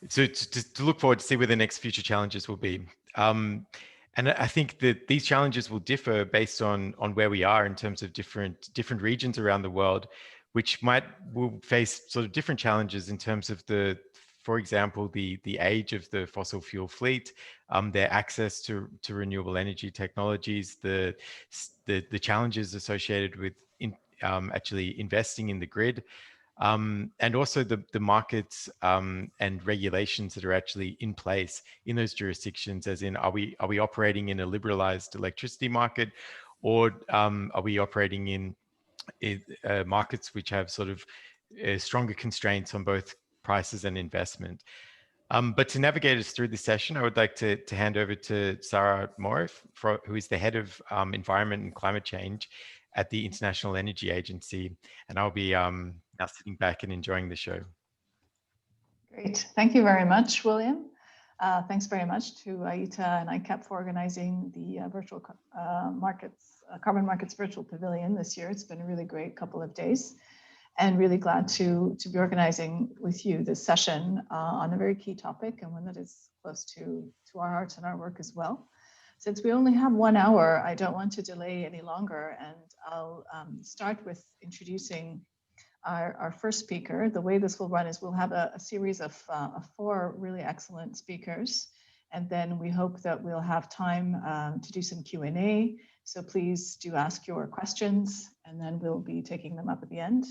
So to look forward to see where the next future challenges will be. And I think that these challenges will differ based on where we are in terms of different regions around the world, which will face sort of different challenges in terms of for example, the age of the fossil fuel fleet, their access to renewable energy technologies, the challenges associated with actually investing in the grid, and also the markets and regulations that are actually in place in those jurisdictions, as in, are we operating in a liberalized electricity market, or are we operating in markets which have sort of stronger constraints on both prices and investment? But to navigate us through this session, I would like to hand over to Sarah Morif, who is the head of environment and climate change at the International Energy Agency. And I'll be now sitting back and enjoying the show. Great. Thank you very much, William. Thanks very much to IETA and ICAP for organizing the virtual carbon markets virtual pavilion this year. It's been a really great couple of days, and really glad to be organizing with you this session on a very key topic, and one that is close to our hearts and our work as well. Since we only have 1 hour, I don't want to delay any longer, and I'll start with introducing our first speaker. The way this will run is we'll have a series of 4 really excellent speakers, and then we hope that we'll have time to do some Q&A. So please do ask your questions, and then we'll be taking them up at the end.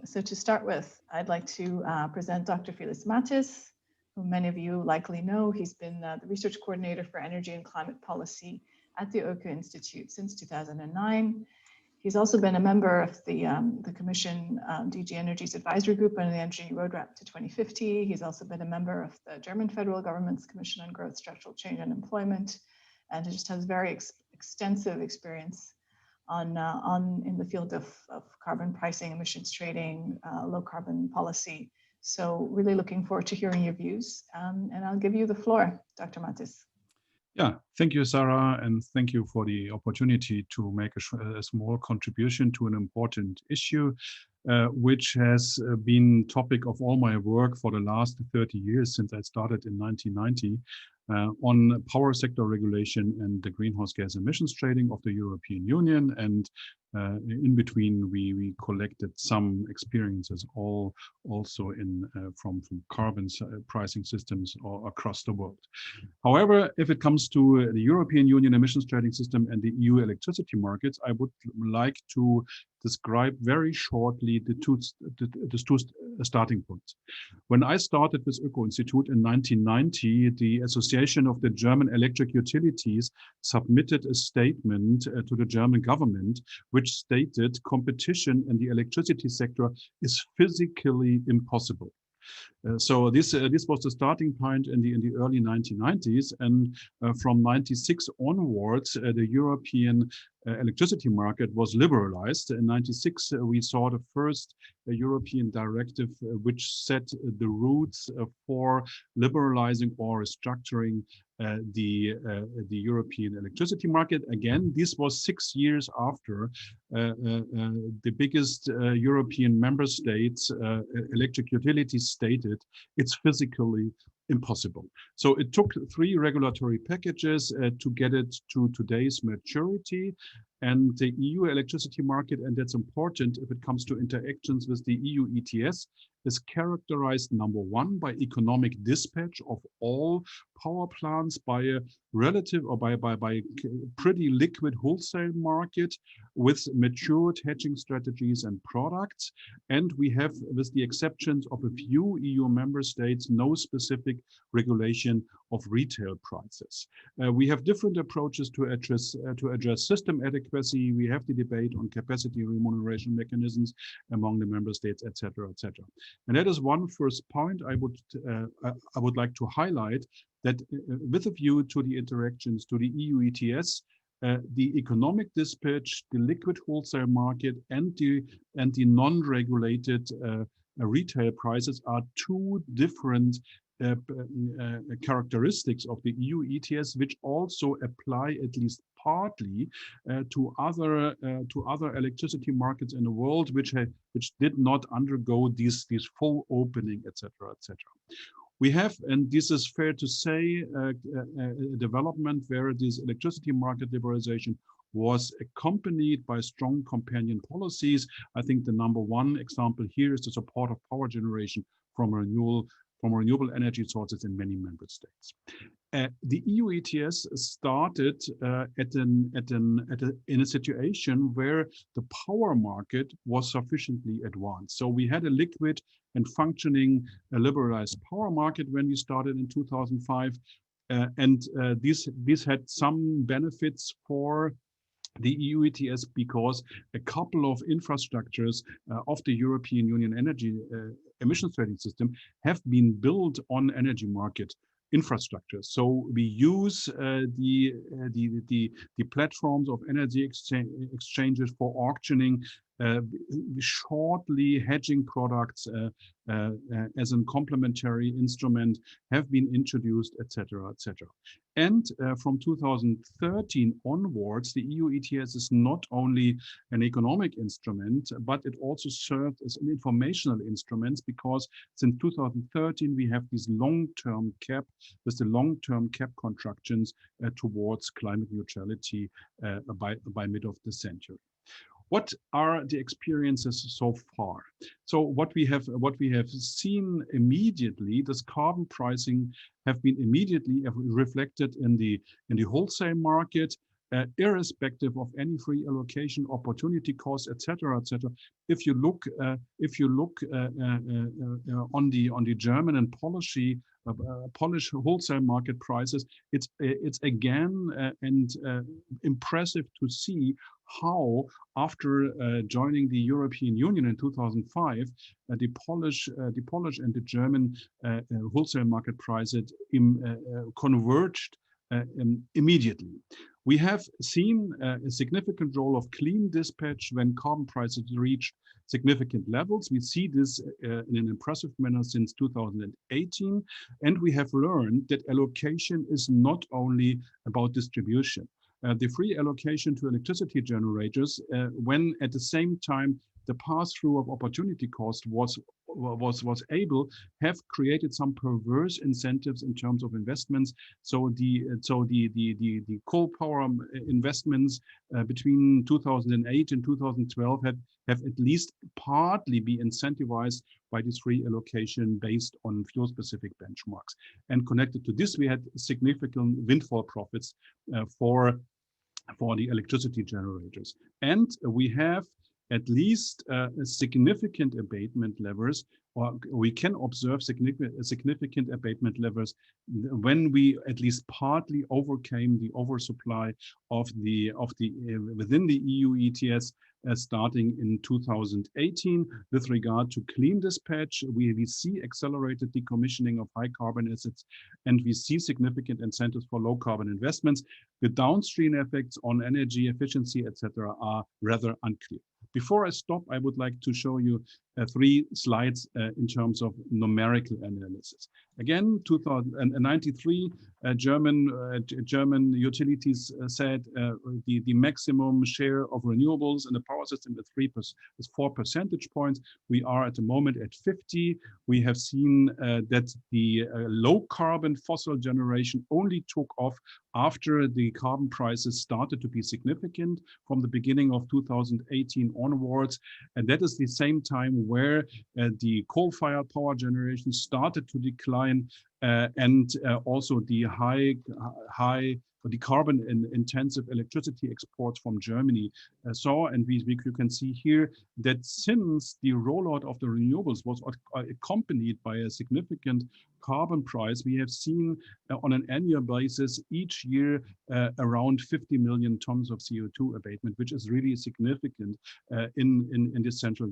So to start with, I'd like to present Dr. Felix Mathis, who many of you likely know. He's been the research coordinator for energy and climate policy at the Oke Institute since 2009. He's also been a member of the Commission DG Energy's advisory group on the Energy Roadmap to 2050. He's also been a member of the German federal government's Commission on Growth, Structural Change and Employment, and he just has very extensive experience in the field of carbon pricing, emissions trading, low carbon policy. So really looking forward to hearing your views. And I'll give you the floor, Dr. Mathis. Yeah, thank you, Sarah, and thank you for the opportunity to make a small contribution to an important issue, which has been topic of all my work for the last 30 years since I started in 1990 on power sector regulation and the greenhouse gas emissions trading of the European Union. And in between, we collected some experiences also from carbon pricing systems all across the world. However, if it comes to the European Union emissions trading system and the EU electricity markets, I would like to describe very shortly the two starting points. When I started with Öko Institute in 1990, the Association of the German Electric Utilities submitted a statement to the German government, which stated competition in the electricity sector is physically impossible. So this was the starting point in the early 1990s, and from 96 onwards, the European electricity market was liberalized. In 96, we saw the first European directive which set the routes for liberalizing or restructuring the European electricity market. Again, this was 6 years after the biggest European member states, electric utilities, stated it's physically impossible. So it took 3 regulatory packages to get it to today's maturity. And the EU electricity market, and that's important if it comes to interactions with the EU ETS, is characterized, number 1, by economic dispatch of all power plants, by a relative or by pretty liquid wholesale market with matured hedging strategies and products. And we have, with the exceptions of a few EU member states, no specific regulation of retail prices. We have different approaches to address system adequacy. We have the debate on capacity remuneration mechanisms among the member states, etc., etc. And that is one first point I would like to highlight, that with a view to the interactions to the EU ETS, the economic dispatch, the liquid wholesale market, and the non-regulated retail prices are 2 different characteristics of the EU ETS, which also apply at least partly to other electricity markets in the world, which did not undergo these full opening, etc., etc. We have, and this is fair to say, a development where this electricity market liberalization was accompanied by strong companion policies. I think the number one example here is the support of power generation from renewable energy sources in many member states. The EU ETS started in a situation where the power market was sufficiently advanced. So we had a liquid and functioning liberalized power market when we started in 2005. This had some benefits for the EU ETS because a couple of infrastructures of the European Union energy emissions trading system have been built on energy market infrastructure. So we use the platforms of energy exchanges for auctioning, shortly hedging products as a complementary instrument have been introduced, etc., etc. And from 2013 onwards, the EU ETS is not only an economic instrument, but it also served as an informational instrument, because since 2013 we have this long-term cap, with the long-term cap constructions towards climate neutrality by mid of the century. What are the experiences so far? So what we have seen immediately, this carbon pricing have been immediately reflected in the wholesale market, irrespective of any free allocation, opportunity costs, etc., etc. If you look on the German and Polish wholesale market prices, it's again impressive to see how, after joining the European Union in 2005, the Polish and the German wholesale market prices converged immediately. We have seen a significant role of clean dispatch when carbon prices reach significant levels. We see this in an impressive manner since 2018, and we have learned that allocation is not only about distribution. The free allocation to electricity generators, when at the same time the pass-through of opportunity cost was able, have created some perverse incentives in terms of investments. So the coal power investments between 2008 and 2012 have at least partly been incentivized by this free allocation based on fuel-specific benchmarks. And connected to this, we had significant windfall profits for the electricity generators. And we have at least significant abatement levers, or we can observe significant abatement levels when we at least partly overcame the oversupply within the EU ETS starting in 2018. With regard to clean dispatch, we see accelerated decommissioning of high carbon assets, and we see significant incentives for low carbon investments. The downstream effects on energy efficiency, etc., are rather unclear. Before I stop, I would like to show you 3 slides in terms of numerical analysis. Again, 1993, German utilities said the maximum share of renewables in the power system is 4 percentage points. We are at the moment at 50. We have seen that the low carbon fossil generation only took off after the carbon prices started to be significant from the beginning of 2018 onwards. And that is the same time where the coal-fired power generation started to decline, and also the the carbon-intensive electricity exports from Germany and you can see here that since the rollout of the renewables was accompanied by a significant carbon price, we have seen on an annual basis each year around 50 million tons of CO2 abatement, which is really significant in the Central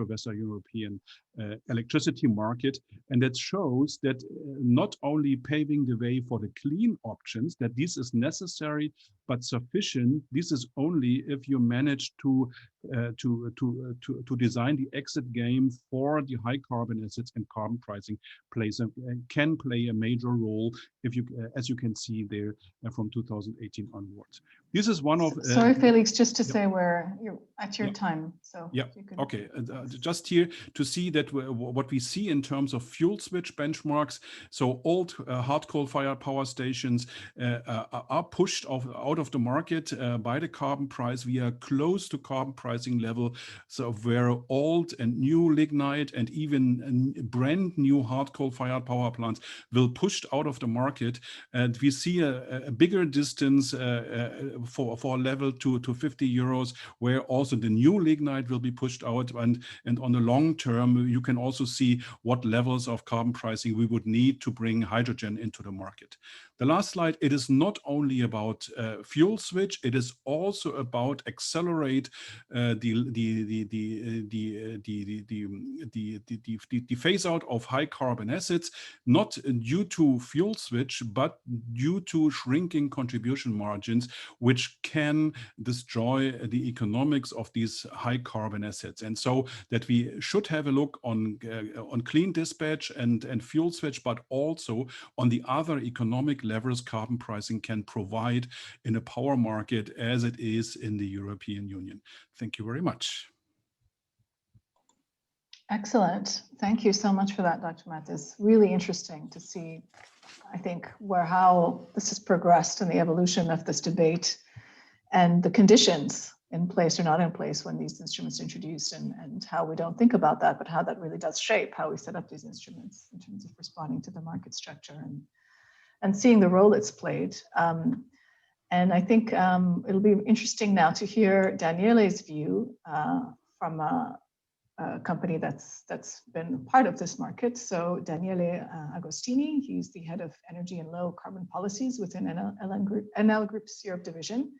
Western European electricity market. And that shows that not only paving the way for the clean options, that this is necessary but sufficient. This is only if you manage to to design the exit game for the high carbon assets, and carbon pricing can play a major role, if you as you can see there from 2018 onwards. This is one of sorry, Felix, just to say where you're at your time. So yeah, okay, just here to see that what we see in terms of fuel switch benchmarks. So old hard coal-fired power stations are pushed out of the market by the carbon price. We are close to carbon pricing level, so where old and new lignite and even brand new hard coal-fired power plants will pushed out of the market, and we see a bigger distance for a level to 50 euros, where also the new lignite will be pushed out, and on the long term you can also see what levels of carbon pricing we would need to bring hydrogen into the market. The last slide, it is not only about fuel switch, it is also about accelerate the phase out of high carbon assets, not due to fuel switch, but due to shrinking contribution margins, which can destroy the economics of these high carbon assets. And so that we should have a look on clean dispatch and fuel switch, but also on the other economic levers carbon pricing can provide in a power market as it is in the European Union. Thank you very much. Excellent. Thank you so much for that, Dr. Mattes. Really interesting to see, I think, how this has progressed in the evolution of this debate and the conditions in place or not in place when these instruments are introduced, and how we don't think about that, but how that really does shape how we set up these instruments in terms of responding to the market structure and seeing the role it's played. And I think it'll be interesting now to hear Daniele's view from a company that's been part of this market. So Daniele Agostini, he's the head of energy and low carbon policies within Enel Group's Europe division.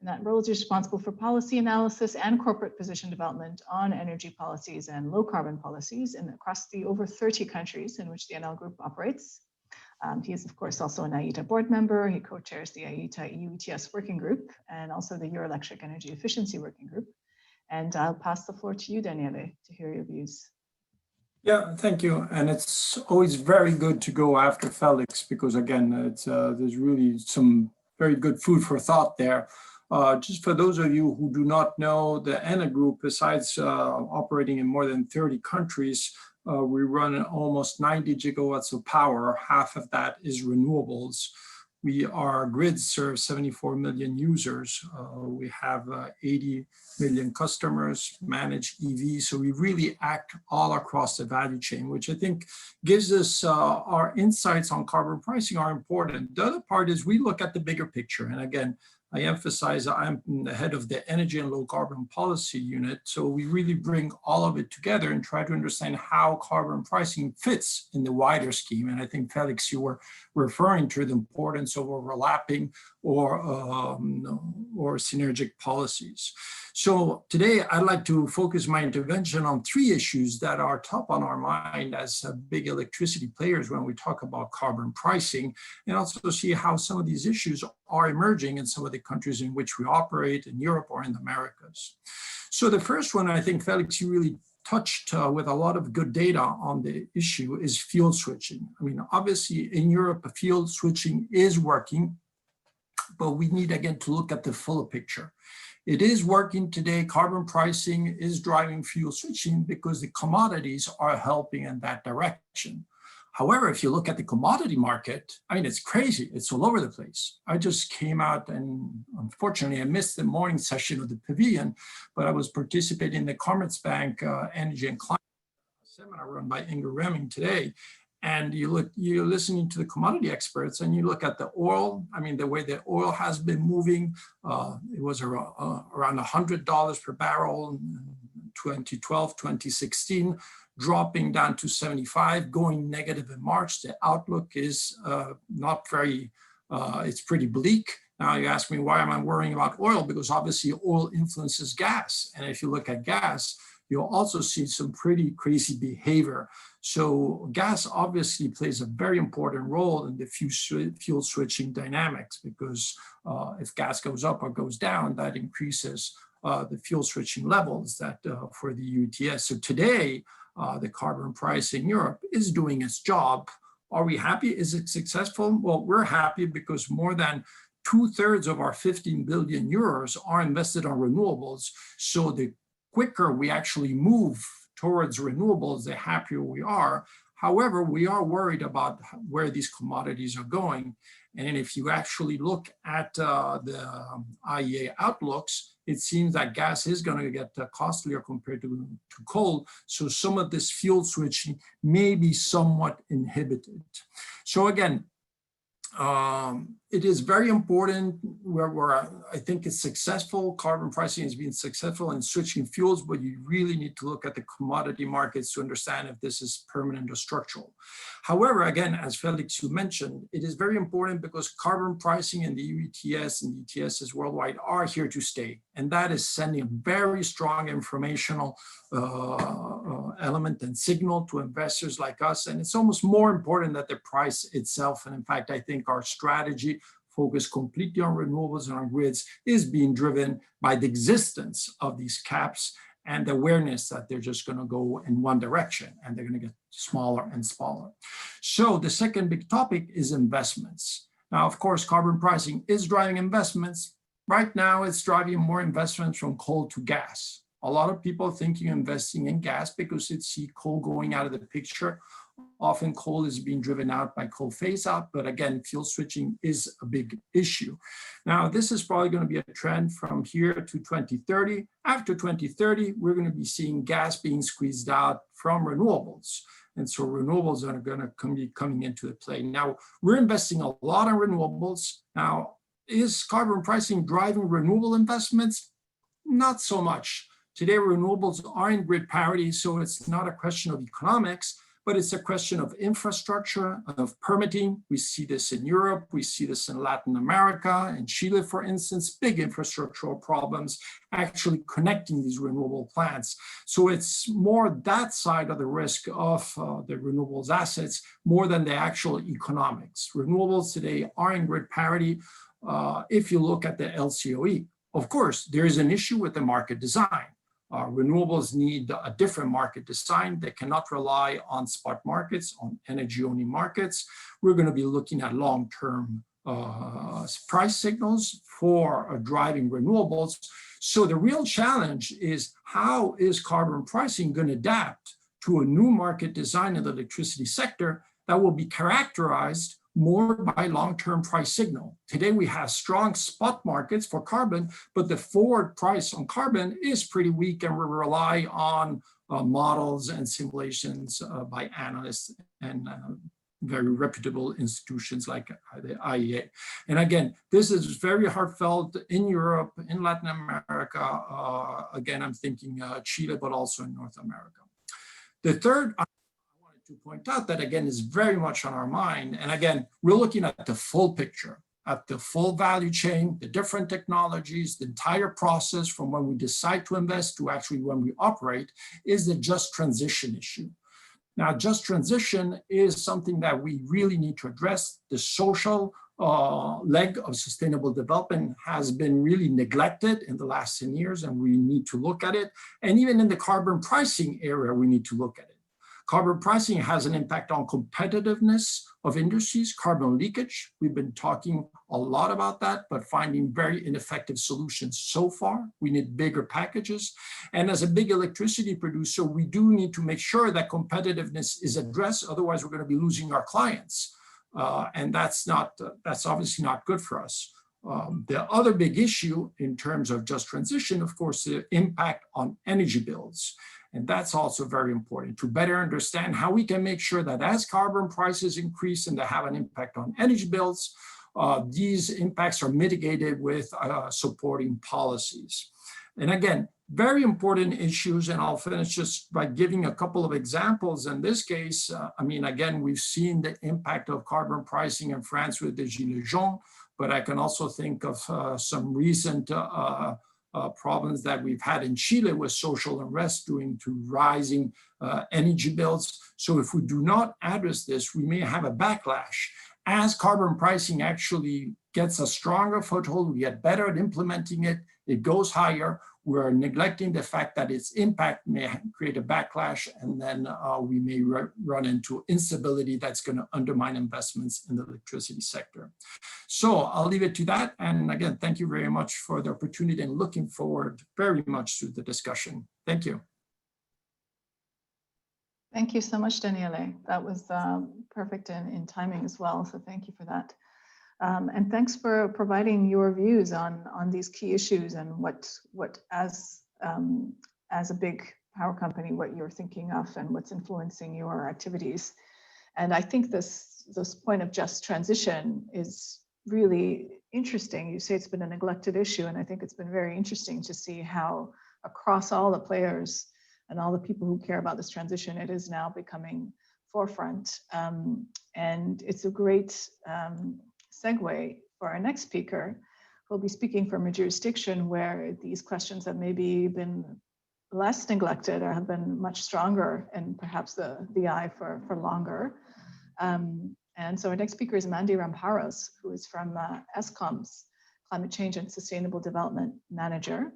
And that role is responsible for policy analysis and corporate position development on energy policies and low carbon policies across the over 30 countries in which the Enel Group operates. He is, of course, also an IETA board member. He co-chairs the IETA EU ETS working group and also the Euroelectric Energy Efficiency Working Group. And I'll pass the floor to you, Daniele, to hear your views. Yeah, thank you. And it's always very good to go after Felix, because again, there's really some very good food for thought there. Just for those of you who do not know, the Enel Group, besides operating in more than 30 countries, we run almost 90 gigawatts of power. Half of that is renewables. Our grid serves 74 million users. We have 80 million customers, manage EVs. So we really act all across the value chain, which I think gives us our insights on carbon pricing are important. The other part is we look at the bigger picture. And again, I emphasize I'm the head of the Energy and Low Carbon Policy Unit. So we really bring all of it together and try to understand how carbon pricing fits in the wider scheme. And I think, Felix, you were referring to the importance of overlapping or synergic policies. So today I'd like to focus my intervention on three issues that are top on our mind as big electricity players when we talk about carbon pricing, and also see how some of these issues are emerging in some of the countries in which we operate in Europe or in the Americas. So the first one, I think, Felix, you really touched with a lot of good data on the issue, is fuel switching. I mean, obviously in Europe, fuel switching is working, but we need again to look at the full picture. It is working today. Carbon pricing is driving fuel switching because the commodities are helping in that direction. However, if you look at the commodity market, I mean, it's crazy. It's all over the place. I just came out, and unfortunately, I missed the morning session of the Pavilion, but I was participating in the Commerzbank Energy and Climate seminar run by Inga Remming today. And you're listening to the commodity experts, and you look at the oil. I mean, the way the oil has been moving, it was around $100 per barrel in 2012, 2016, dropping down to 75, going negative in March. The outlook is not very, it's pretty bleak. Now you ask me, why am I worrying about oil? Because obviously oil influences gas. And if you look at gas, you'll also see some pretty crazy behavior. So gas obviously plays a very important role in the fuel switching dynamics, because if gas goes up or goes down, that increases the fuel switching levels that for the EU ETS. So today, the carbon price in Europe is doing its job. Are we happy? Is it successful? Well, we're happy because more than 2/3 of our 15 billion euros are invested on renewables. So the quicker we actually move towards renewables, the happier we are. However, we are worried about where these commodities are going. And if you actually look at the IEA outlooks, it seems that gas is going to get costlier compared to coal. So some of this fuel switching may be somewhat inhibited. So again, it is very important where I think it's successful. Carbon pricing has been successful in switching fuels, but you really need to look at the commodity markets to understand if this is permanent or structural. However, again, as Felix, you mentioned, it is very important because carbon pricing and the EU ETS and the ETSs worldwide are here to stay. And that is sending a very strong informational element and signal to investors like us. And it's almost more important than the price itself. And in fact, I think our strategy focused completely on renewables and on grids is being driven by the existence of these caps and the awareness that they're just going to go in one direction and they're going to get smaller and smaller. So the second big topic is investments. Now, of course, carbon pricing is driving investments. Right now, it's driving more investments from coal to gas. A lot of people thinking investing in gas because they see coal going out of the picture. Often coal is being driven out by coal phase out, but again, fuel switching is a big issue. Now, this is probably going to be a trend from here to 2030. After 2030, we're going to be seeing gas being squeezed out from renewables. And so renewables are going to be coming into the play. Now, we're investing a lot in renewables. Now, is carbon pricing driving renewable investments? Not so much. Today, renewables are in grid parity, so it's not a question of economics, but it's a question of infrastructure, of permitting. We see this in Europe, we see this in Latin America, in Chile, for instance, big infrastructural problems actually connecting these renewable plants. So it's more that side of the risk of the renewables assets more than the actual economics. Renewables today are in grid parity. If you look at the LCOE, of course, there is an issue with the market design. Renewables need a different market design. They cannot rely on spot markets, on energy-only markets. We're going to be looking at long-term price signals for driving renewables. So the real challenge is how is carbon pricing going to adapt to a new market design in the electricity sector that will be characterized more by long-term price signal. Today, we have strong spot markets for carbon, but the forward price on carbon is pretty weak, and we rely on models and simulations by analysts and very reputable institutions like the IEA. And again, this is very heartfelt in Europe, in Latin America. Again, I'm thinking Chile, but also in North America. The third, to point out that again is very much on our mind. And again, we're looking at the full picture, at the full value chain, the different technologies, the entire process from when we decide to invest to actually when we operate is the just transition issue. Now, just transition is something that we really need to address. The social leg of sustainable development has been really neglected in the last 10 years, and we need to look at it. And even in the carbon pricing area, we need to look at it. Carbon pricing has an impact on competitiveness of industries, carbon leakage. We've been talking a lot about that, but finding very ineffective solutions so far. We need bigger packages. And as a big electricity producer, we do need to make sure that competitiveness is addressed. Otherwise, we're going to be losing our clients. And that's obviously not good for us. The other big issue in terms of just transition, of course, the impact on energy bills. And that's also very important to better understand how we can make sure that as carbon prices increase and they have an impact on energy bills, these impacts are mitigated with supporting policies. And again, very important issues, and I'll finish just by giving a couple of examples. In this case, I mean, again, we've seen the impact of carbon pricing in France with the Gilets jaunes, but I can also think of some recent problems that we've had in Chile with social unrest due to rising energy bills. So if we do not address this, we may have a backlash. As carbon pricing actually gets a stronger foothold, we get better at implementing it, it goes higher, we're neglecting the fact that its impact may create a backlash, and then we may run into instability that's going to undermine investments in the electricity sector. So I'll leave it to that. And again, thank you very much for the opportunity and looking forward very much to the discussion. Thank you. Thank you so much, Daniele. That was perfect in timing as well. So thank you for that. And thanks for providing your views on these key issues and what as a big power company, what you're thinking of and what's influencing your activities. And I think this point of just transition is really interesting. You say it's been a neglected issue, and I think it's been very interesting to see how across all the players and all the people who care about this transition, it is now becoming forefront. And it's a great segue for our next speaker, who'll be speaking from a jurisdiction where these questions have maybe been less neglected or have been much stronger and perhaps the eye for longer. And so our next speaker is Mandy Ramparos, who is from Eskom's Climate Change and Sustainable Development Manager.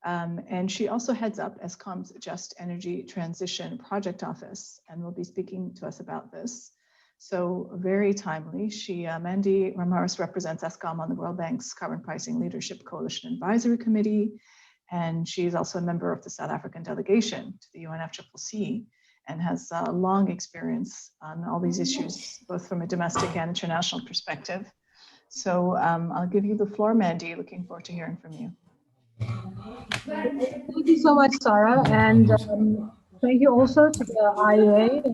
And she also heads up Eskom's Just Energy Transition Project Office and will be speaking to us about this. So very timely. Mandy Ramparos represents Eskom on the World Bank's Carbon Pricing Leadership Coalition Advisory Committee, and she is also a member of the South African delegation to the UNFCCC and has a long experience on all these issues, both from a domestic and international perspective. So I'll give you the floor, Mandy. Looking forward to hearing from you. Thank you so much, Sarah, and thank you also to the IEA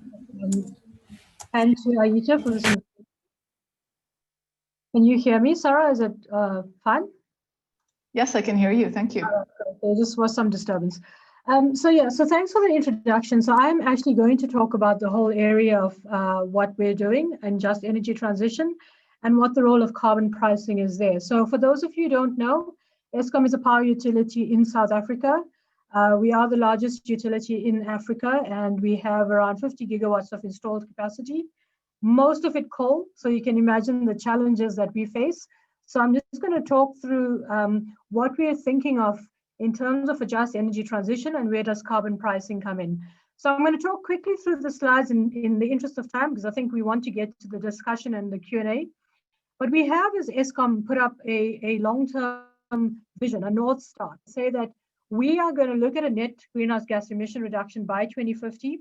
and to Ayita for this. Can you hear me, Sarah? Is it fine? Yes, I can hear you. Thank you. There just was some disturbance. So thanks for the introduction. So I'm actually going to talk about the whole area of what we're doing and just energy transition and what the role of carbon pricing is there. So for those of you who don't know, Eskom is a power utility in South Africa. We are the largest utility in Africa, and we have around 50 gigawatts of installed capacity, most of it coal. So you can imagine the challenges that we face. So I'm just going to talk through what we're thinking of in terms of a just energy transition and where does carbon pricing come in. So I'm going to talk quickly through the slides in the interest of time, because I think we want to get to the discussion and the Q&A. What we have is Eskom put up a long-term vision, a North Star, say that we are going to look at a net greenhouse gas emission reduction by 2050.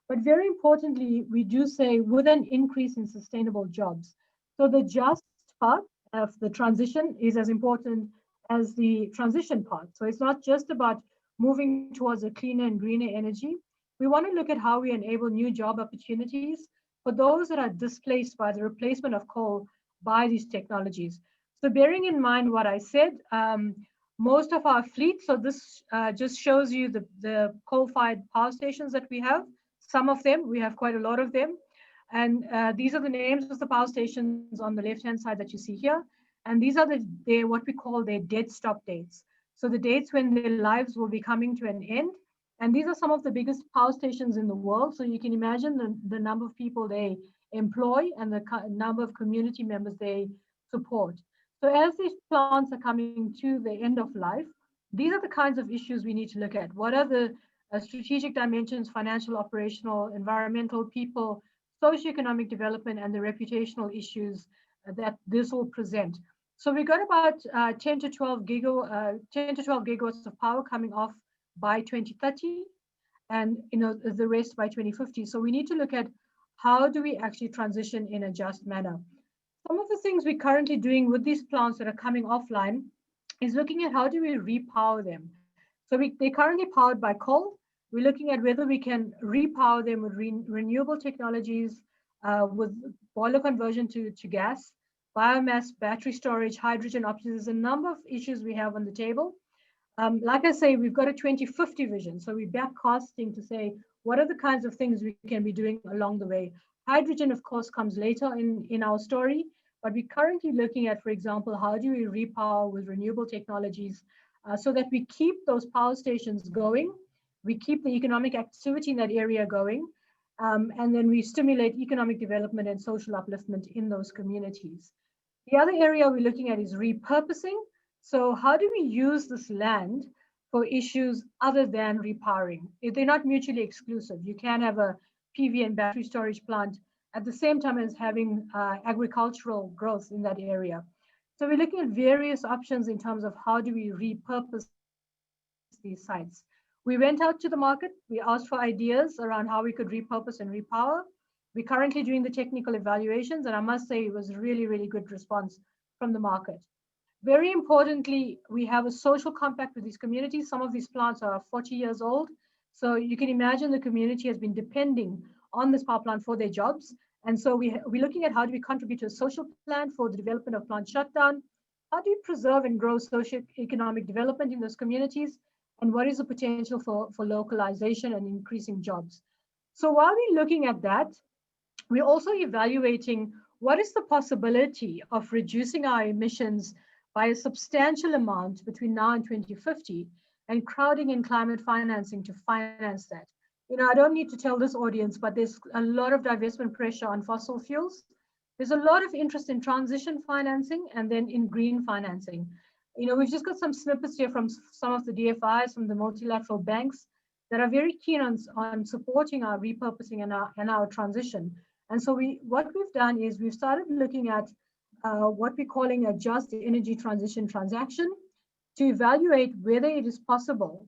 But very importantly, we do say with an increase in sustainable jobs. So the just part of the transition is as important as the transition part. So it's not just about moving towards a cleaner and greener energy. We want to look at how we enable new job opportunities for those that are displaced by the replacement of coal by these technologies. So bearing in mind what I said, most of our fleet, so this just shows you the coal-fired power stations that we have. Some of them, we have quite a lot of them. And these are the names of the power stations on the left-hand side that you see here. And these are what we call their dead stop dates. So the dates when their lives will be coming to an end. And these are some of the biggest power stations in the world. So you can imagine the number of people they employ and the number of community members they support. So as these plants are coming to the end of life, these are the kinds of issues we need to look at. What are the strategic dimensions, financial, operational, environmental, people, socioeconomic development, and the reputational issues that this will present. So we got about 10 to 12 gigawatts of power coming off by 2030, and the rest by 2050. So we need to look at how do we actually transition in a just manner. Some of the things we're currently doing with these plants that are coming offline is looking at how do we repower them. So they're currently powered by coal. We're looking at whether we can repower them with renewable technologies, with boiler conversion to gas, biomass, battery storage, hydrogen options. There's a number of issues we have on the table. Like I say, we've got a 2050 vision. So we're backcasting to say, what are the kinds of things we can be doing along the way? Hydrogen, of course, comes later in our story, but we're currently looking at, for example, how do we repower with renewable technologies so that we keep those power stations going, we keep the economic activity in that area going, and then we stimulate economic development and social upliftment in those communities. The other area we're looking at is repurposing. So how do we use this land for issues other than repowering. They're not mutually exclusive. You can have a PV and battery storage plant at the same time as having agricultural growth in that area. So we're looking at various options in terms of how do we repurpose these sites. We went out to the market, we asked for ideas around how we could repurpose and repower. We're currently doing the technical evaluations, and I must say it was a really, really good response from the market. Very importantly, we have a social compact with these communities. Some of these plants are 40 years old. So you can imagine the community has been depending on this power plant for their jobs. And so we're looking at how do we contribute to a social plan for the development of plant shutdown? How do we preserve and grow socio-economic development in those communities? And what is the potential for localization and increasing jobs? So while we're looking at that, we're also evaluating what is the possibility of reducing our emissions by a substantial amount between now and 2050 and crowding in climate financing to finance that. You know, I don't need to tell this audience, but there's a lot of divestment pressure on fossil fuels. There's a lot of interest in transition financing and then in green financing. You know, we've just got some snippets here from some of the DFIs, from the multilateral banks that are very keen on supporting our repurposing and our transition. And so what we've done is we've started looking at what we're calling a just energy transition transaction to evaluate whether it is possible,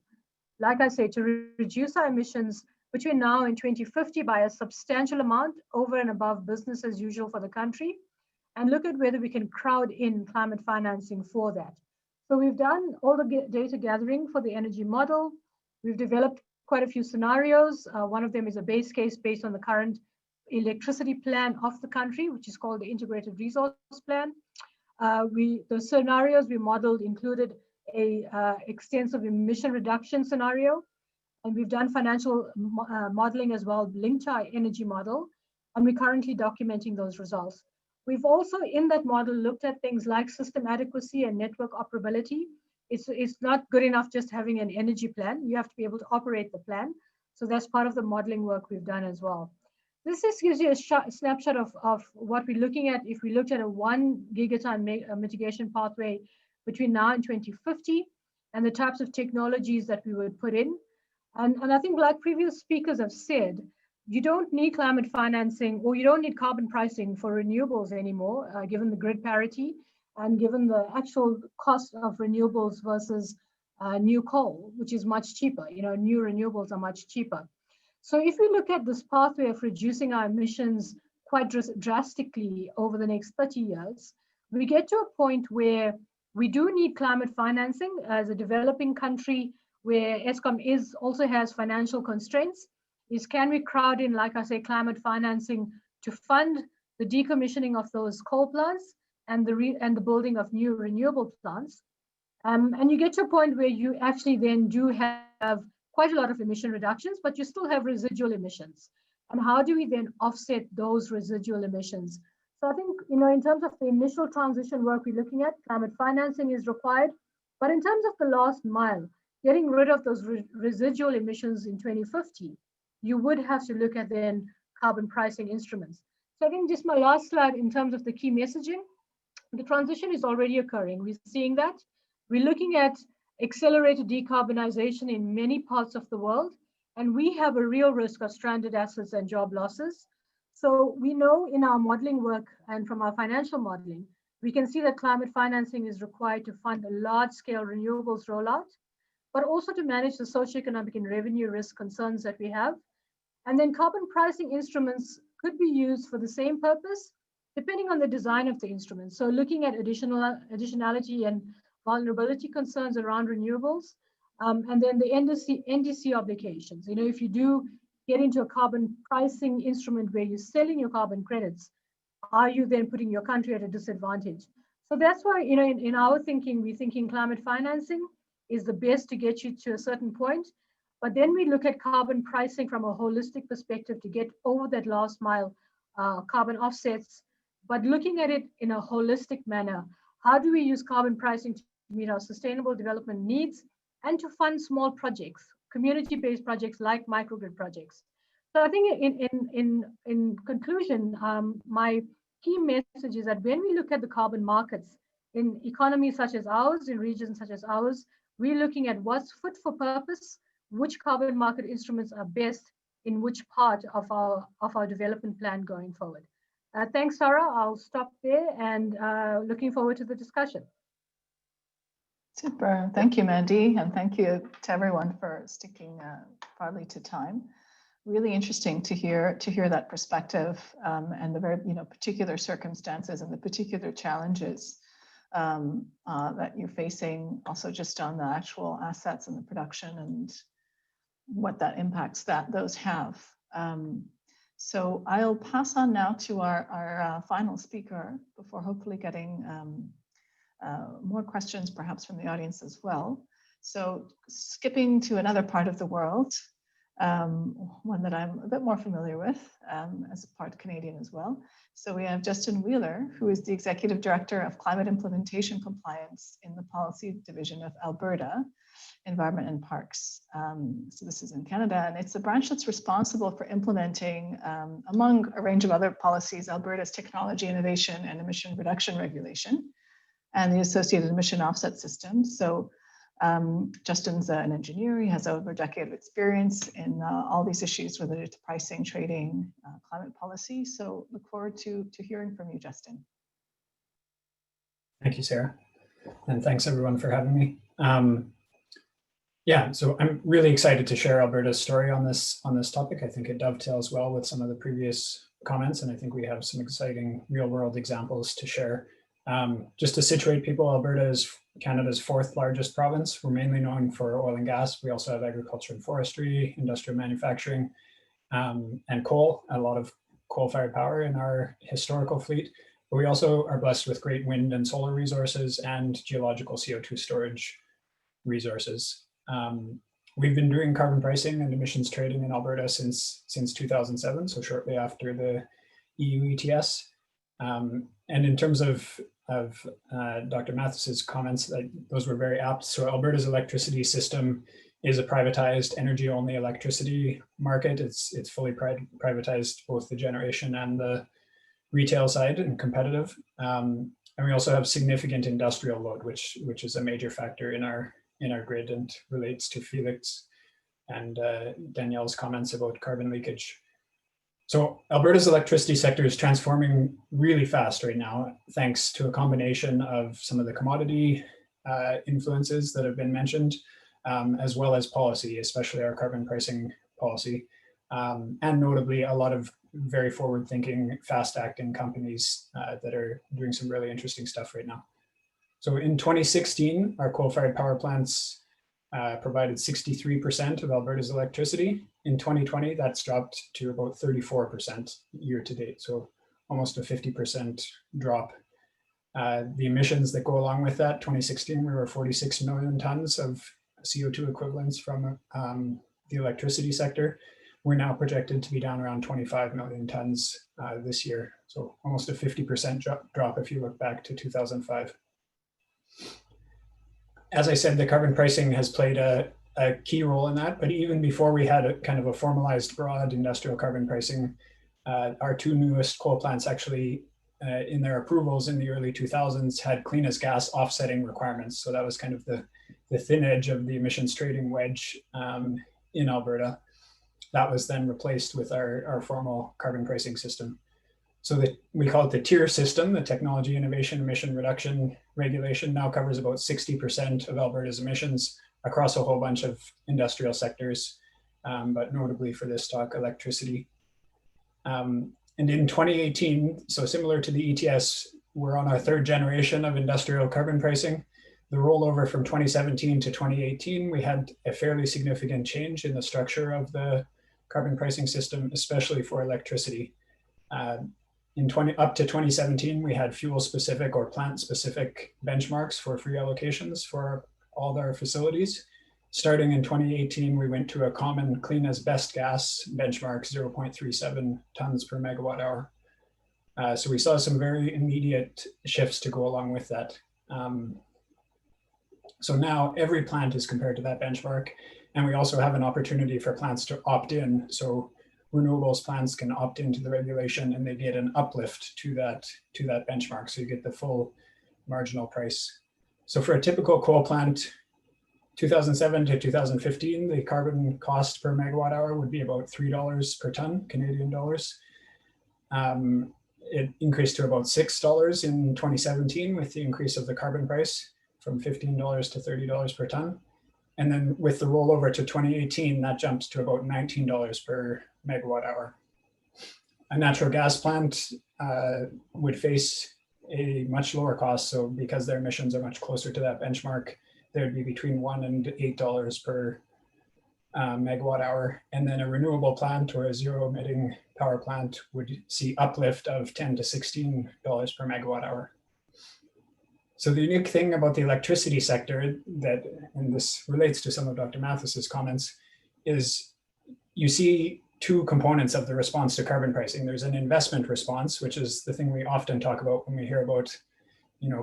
like I say, to reduce our emissions between now and 2050 by a substantial amount over and above business as usual for the country, and look at whether we can crowd in climate financing for that. So we've done all the data gathering for the energy model. We've developed quite a few scenarios. One of them is a base case based on the current electricity plan of the country, which is called the Integrated Resource Plan. The scenarios we modeled included a extensive emission reduction scenario, and we've done financial modeling as well linked to our energy model, and we're currently documenting those results. We've also in that model looked at things like system adequacy and network operability. It's not good enough just having an energy plan. You have to be able to operate the plan. So that's part of the modeling work we've done as well. This just gives you a snapshot of what we're looking at if we looked at a 1 gigaton mitigation pathway between now and 2050 and the types of technologies that we would put in. And I think like previous speakers have said, you don't need climate financing or you don't need carbon pricing for renewables anymore, given the grid parity and given the actual cost of renewables versus new coal, which is much cheaper. You know, new renewables are much cheaper. So if we look at this pathway of reducing our emissions quite drastically over the next 30 years, we get to a point where we do need climate financing as a developing country where Eskom also has financial constraints. Is can we crowd in, like I say, climate financing to fund the decommissioning of those coal plants and the building of new renewable plants? And you get to a point where you actually then do have quite a lot of emission reductions, but you still have residual emissions. And how do we then offset those residual emissions? So I think, you know, in terms of the initial transition work we're looking at, climate financing is required. But in terms of the last mile, getting rid of those residual emissions in 2050, you would have to look at then carbon pricing instruments. So I think just my last slide in terms of the key messaging, the transition is already occurring. We're seeing that. We're looking at accelerated decarbonization in many parts of the world, and we have a real risk of stranded assets and job losses. So we know in our modeling work and from our financial modeling, we can see that climate financing is required to fund a large-scale renewables rollout, but also to manage the socioeconomic and revenue risk concerns that we have. And then carbon pricing instruments could be used for the same purpose, depending on the design of the instrument. So looking at additionality and vulnerability concerns around renewables, and then the NDC obligations. You know, if you do get into a carbon pricing instrument where you're selling your carbon credits, are you then putting your country at a disadvantage? So that's why, you know, in our thinking, we're thinking climate financing is the best to get you to a certain point. But then we look at carbon pricing from a holistic perspective to get over that last mile carbon offsets, but looking at it in a holistic manner. How do we use carbon pricing to meet our sustainable development needs and to fund small projects, community-based projects like microgrid projects? So I think in conclusion, my key message is that when we look at the carbon markets in economies such as ours, in regions such as ours, We're looking at what's fit for purpose, which carbon market instruments are best in which part of our development plan going forward. Thanks, Sarah. I'll stop there and looking forward to the discussion. Super. Thank you, Mandy, and thank you to everyone for sticking partly to time. Really interesting to hear that perspective and the very particular circumstances and the particular challenges that you're facing, also just on the actual assets and the production and what that impacts that those have. So I'll pass on now to our final speaker before hopefully getting more questions perhaps from the audience as well. So skipping to another part of the world, one that I'm a bit more familiar with as a part Canadian as well. So we have Justin Wheeler, who is the Executive Director of Climate Implementation Compliance in the Policy Division of Alberta Environment and Parks. So this is in Canada, and it's a branch that's responsible for implementing, among a range of other policies, Alberta's technology innovation and emission reduction regulation and the associated emission offset system. So Justin's an engineer. He has over a decade of experience in all these issues related to pricing, trading, climate policy. So look forward to hearing from you, Justin. Thank you, Sarah. And thanks everyone for having me. Yeah, so I'm really excited to share Alberta's story on this topic. I think it dovetails well with some of the previous comments, and I think we have some exciting real world examples to share. Just to situate people, Alberta is Canada's 4th largest province. We're mainly known for oil and gas. We also have agriculture and forestry, industrial manufacturing, and coal, a lot of coal-fired power in our historical fleet. But we also are blessed with great wind and solar resources and geological CO2 storage resources. We've been doing carbon pricing and emissions trading in Alberta since 2007, so shortly after the EU ETS. And in terms of Dr. Mathis's comments, those were very apt. So Alberta's electricity system is a privatized energy-only electricity market. It's fully privatized, both the generation and the retail side, and competitive. And we also have significant industrial load, which is a major factor in our grid and relates to Felix and Danielle's comments about carbon leakage. So Alberta's electricity sector is transforming really fast right now, thanks to a combination of some of the commodity influences that have been mentioned, as well as policy, especially our carbon pricing policy, and notably a lot of very forward-thinking, fast-acting companies that are doing some really interesting stuff right now. So in 2016, our coal-fired power plants provided 63% of Alberta's electricity. In 2020, that's dropped to about 34% year to date, so almost a 50% drop. The emissions that go along with that, 2016, we were 46 million tons of CO2 equivalents from the electricity sector. We're now projected to be down around 25 million tons this year, so almost a 50% drop if you look back to 2005. As I said, the carbon pricing has played a key role in that, but even before we had a kind of a formalized broad industrial carbon pricing, our 2 newest coal plants actually in their approvals in the early 2000s had clean as gas offsetting requirements. So that was kind of the thin edge of the emissions trading wedge in Alberta. That was then replaced with our formal carbon pricing system. So we call it the TIER system. The Technology Innovation Emission Reduction Regulation now covers about 60% of Alberta's emissions across a whole bunch of industrial sectors, but notably for this talk, electricity. And in 2018, so similar to the ETS, we're on our 3rd generation of industrial carbon pricing. The rollover from 2017 to 2018, we had a fairly significant change in the structure of the carbon pricing system, especially for electricity. Up to 2017, we had fuel-specific or plant-specific benchmarks for free allocations for all our facilities. Starting in 2018, we went to a common clean as best gas benchmark, 0.37 tons per megawatt hour. So we saw some very immediate shifts to go along with that. So now every plant is compared to that benchmark, and we also have an opportunity for plants to opt in. So renewables plants can opt into the regulation and they get an uplift to that benchmark. So you get the full marginal price. So for a typical coal plant, 2007 to 2015, the carbon cost per megawatt hour would be about $3 per ton, Canadian dollars. It increased to about $6 in 2017 with the increase of the carbon price from $15 to $30 per ton. And then with the rollover to 2018, that jumped to about $19 per megawatt hour. A natural gas plant would face a much lower cost. So because their emissions are much closer to that benchmark, there'd be between $1 and $8 per megawatt hour. And then a renewable plant or a zero emitting power plant would see uplift of $10 to $16 per megawatt hour. So the unique thing about the electricity sector that, and this relates to some of Dr. Mathis's comments, is you see two components of the response to carbon pricing. There's an investment response, which is the thing we often talk about when we hear about,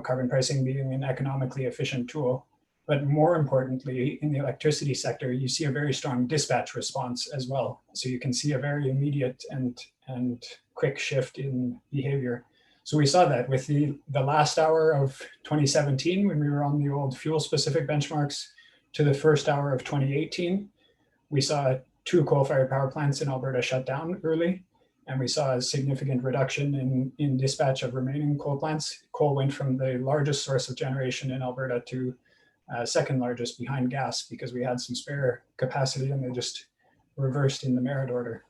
carbon pricing being an economically efficient tool. But more importantly, in the electricity sector, you see a very strong dispatch response as well. So you can see a very immediate and quick shift in behavior. So we saw that with the last hour of 2017, when we were on the old fuel-specific benchmarks, to the first hour of 2018, we saw 2 coal-fired power plants in Alberta shut down early, and we saw a significant reduction in dispatch of remaining coal plants. Coal went from the largest source of generation in Alberta to second largest behind gas, because we had some spare capacity and they just reversed in the merit order.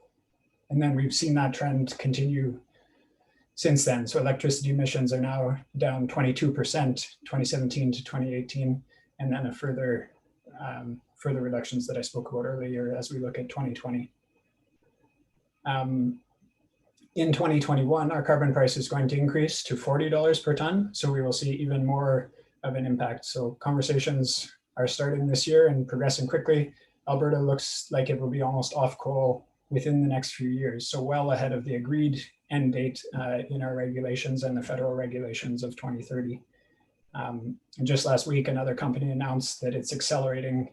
And then we've seen that trend continue since then. So electricity emissions are now down 22%, 2017 to 2018, and then a further reductions that I spoke about earlier as we look at 2020. In 2021, our carbon price is going to increase to $40 per ton. So we will see even more of an impact. So conversations are starting this year and progressing quickly. Alberta looks like it will be almost off coal within the next few years. So well ahead of the agreed end date in our regulations and the federal regulations of 2030. And just last week, another company announced that it's accelerating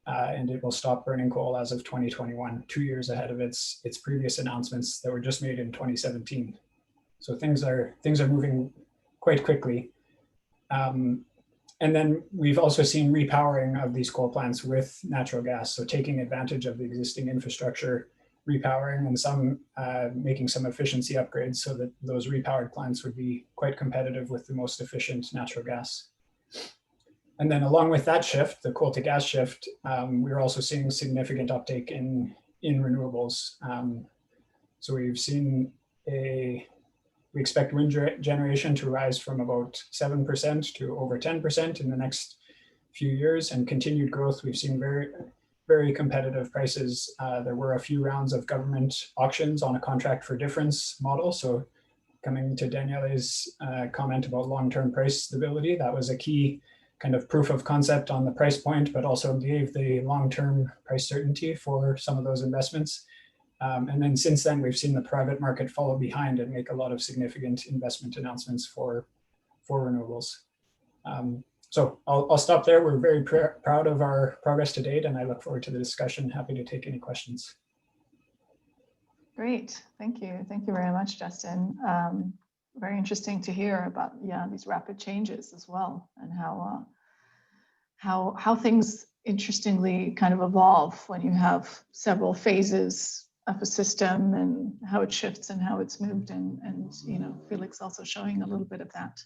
and it will stop burning coal as of 2021, 2 years ahead of its previous announcements that were just made in 2017. So things are moving quite quickly. And then we've also seen repowering of these coal plants with natural gas. So taking advantage of the existing infrastructure, repowering, and some making some efficiency upgrades so that those repowered plants would be quite competitive with the most efficient natural gas. And then along with that shift, the coal to gas shift, we're also seeing significant uptake in renewables. So we've seen we expect wind generation to rise from about 7% to over 10% in the next few years, and continued growth. We've seen very, very competitive prices. There were a few rounds of government auctions on a contract for difference model. So coming to Daniele's comment about long-term price stability, that was a key kind of proof of concept on the price point, but also gave the long-term price certainty for some of those investments. And then since then, we've seen the private market follow behind and make a lot of significant investment announcements for renewables. So I'll stop there. We're very proud of our progress to date, and I look forward to the discussion. Happy to take any questions. Great, thank you. Thank you very much, Justin. Very interesting to hear about these rapid changes as well, and how things interestingly kind of evolve when you have several phases of a system, and how it shifts and how it's moved, and Felix also showing a little bit of that.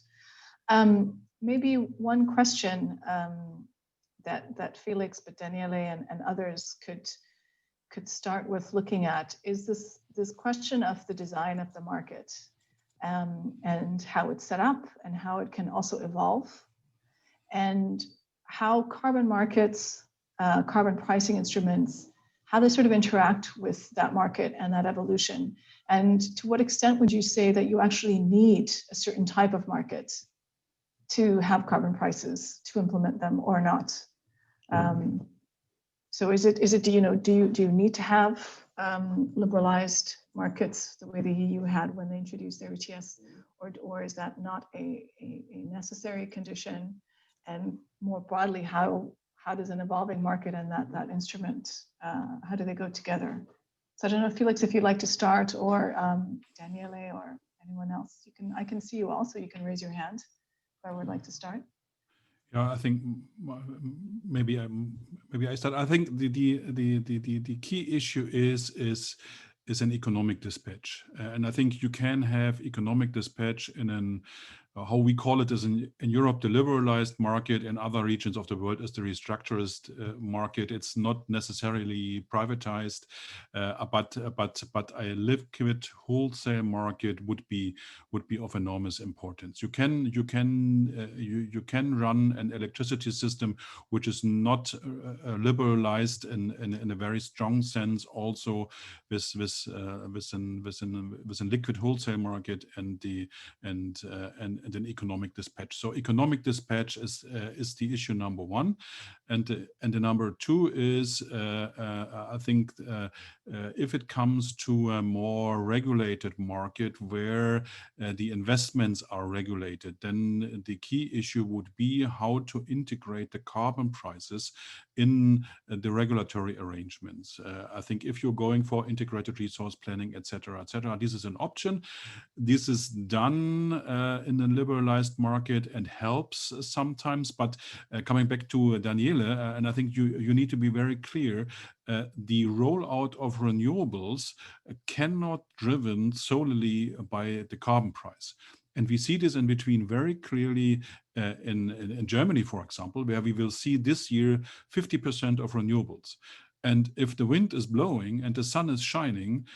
Maybe one question that Felix, but Daniele and others could start with looking at is this question of the design of the market, and how it's set up and how it can also evolve, and how carbon markets, carbon pricing instruments, how they sort of interact with that market and that evolution. And to what extent would you say that you actually need a certain type of market to have carbon prices to implement them or not? So is it do you need to have liberalized markets the way the EU had when they introduced their ETS, or is that not a necessary condition? And more broadly, how does an evolving market and that instrument, how do they go together? So I don't know, Felix, if you'd like to start, or Daniele, or anyone else. I can see you also. You can raise your hand. Whoever would like to start. Yeah, I think maybe I start. I think the key issue is an economic dispatch, and I think you can have economic dispatch in an how we call it is in Europe, the liberalized market. In other regions of the world is the restructurist market. It's not necessarily privatized, but a liquid wholesale market would be of enormous importance. You can run an electricity system which is not liberalized in a very strong sense, also with a liquid wholesale market and an economic dispatch. So economic dispatch is the issue number one, and the number two is I think if it comes to a more regulated market where the investments are regulated, then the key issue would be how to integrate the carbon prices in the regulatory arrangements. I think if you're going for integrated resource planning, etc., this is an option. This is done in a liberalized market and helps sometimes. But coming back to Daniele, and I think you need to be very clear. The rollout of renewables cannot driven solely by the carbon price. And we see this in between very clearly in Germany, for example, where we will see this year 50% of renewables. And if the wind is blowing and the sun is shining,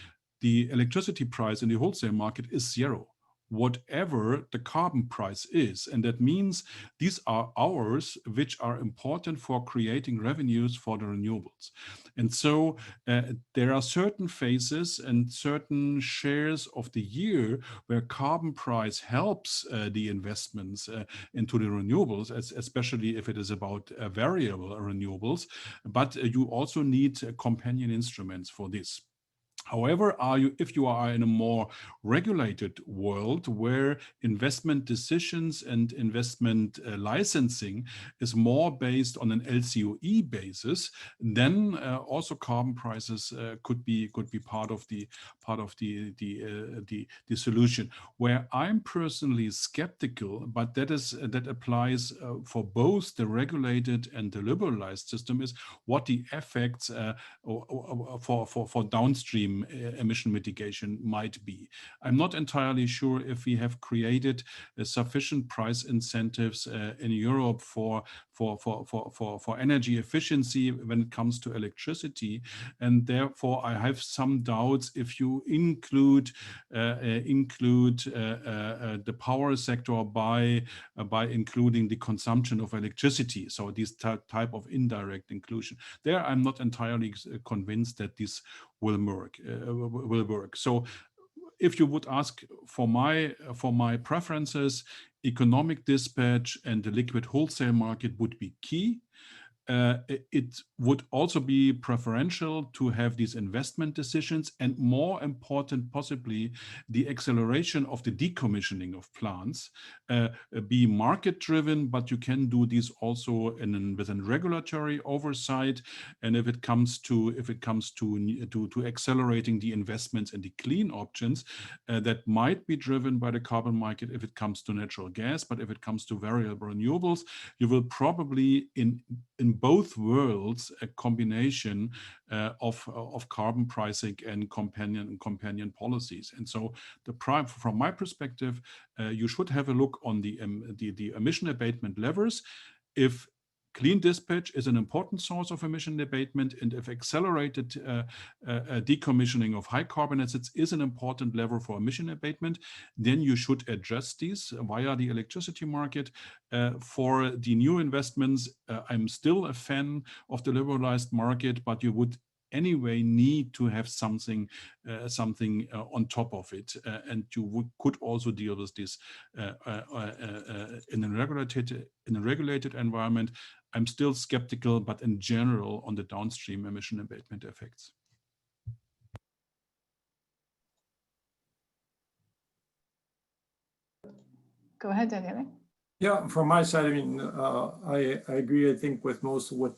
the electricity price in the wholesale market is zero, whatever the carbon price is. And that means these are hours which are important for creating revenues for the renewables. And so there are certain phases and certain shares of the year where carbon price helps the investments into the renewables, especially if it is about variable renewables. But you also need companion instruments for this. However, if you are in a more regulated world where investment decisions and investment licensing is more based on an LCOE basis, then also carbon prices could be part of the solution. Where I'm personally skeptical, but that applies for both the regulated and the liberalized system, is what the effects for downstream emission mitigation might be. I'm not entirely sure if we have created sufficient price incentives in Europe for energy efficiency when it comes to electricity, and therefore I have some doubts if you include the power sector by including the consumption of electricity. So this type of indirect inclusion. There, I'm not entirely convinced that this will work. So if you would ask for my preferences, economic dispatch and the liquid wholesale market would be key. It would also be preferential to have these investment decisions, and more important, possibly the acceleration of the decommissioning of plants be market driven, but you can do this also within regulatory oversight. And if it comes to accelerating the investments and the clean options, that might be driven by the carbon market if it comes to natural gas. But if it comes to variable renewables, you will probably in both worlds a combination of carbon pricing and companion policies. And so from my perspective, you should have a look on the emission abatement levers. If clean dispatch is an important source of emission abatement, and if accelerated decommissioning of high carbon assets is an important lever for emission abatement, then you should address these via the electricity market. For the new investments, I'm still a fan of the liberalized market, but you would anyway need to have something on top of it, and you could also deal with this in a regulated environment. I'm still skeptical, but in general on the downstream emission abatement effects. Go ahead, Daniele. Yeah, from my side, I mean, I agree. I think with most of what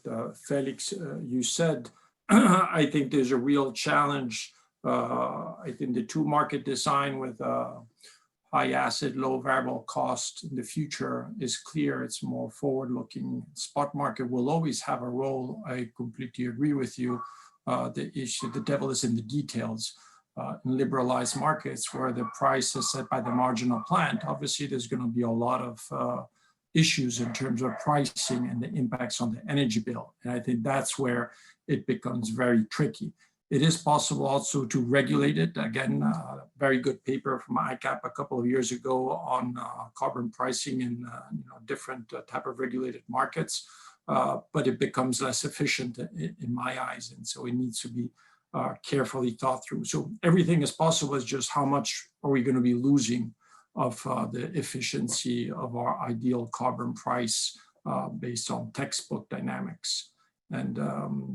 Felix you said. I think there's a real challenge. I think the two market design with high acid, low variable cost in the future is clear. It's more forward-looking. Spot market will always have a role. I completely agree with you. The devil is in the details. In liberalized markets where the price is set by the marginal plant, obviously there's going to be a lot of issues in terms of pricing and the impacts on the energy bill. And I think that's where it becomes very tricky. It is possible also to regulate it. Again, very good paper from ICAP a couple of years ago on carbon pricing in different type of regulated markets, but it becomes less efficient in my eyes. And so it needs to be carefully thought through. So everything is possible. It's just how much are we going to be losing of the efficiency of our ideal carbon price based on textbook dynamics. And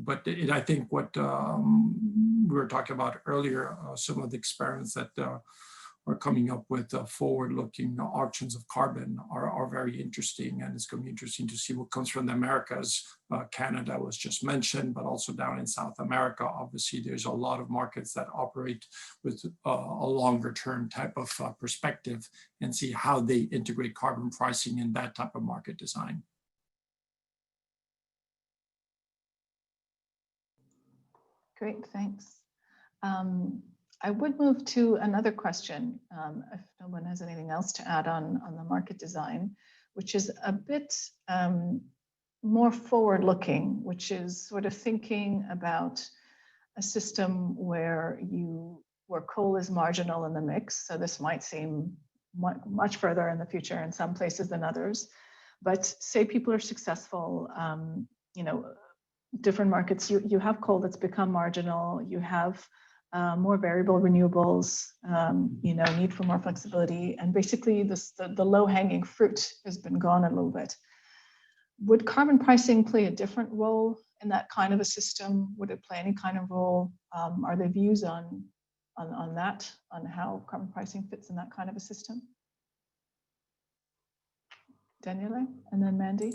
but I think what we were talking about earlier, some of the experiments that are coming up with forward-looking auctions of carbon are very interesting, and it's going to be interesting to see what comes from the Americas. Canada was just mentioned, but also down in South America, obviously there's a lot of markets that operate with a longer-term type of perspective, and see how they integrate carbon pricing in that type of market design. Great, thanks. I would move to another question, if no one has anything else to add on the market design, which is a bit more forward-looking, which is sort of thinking about a system where coal is marginal in the mix. So this might seem much further in the future in some places than others, but say people are successful, different markets, you have coal that's become marginal, you have more variable renewables, need for more flexibility, and basically the low-hanging fruit has been gone a little bit. Would carbon pricing play a different role in that kind of a system? Would it play any kind of role? Are there views on that, on how carbon pricing fits in that kind of a system? Daniele, and then Mandy.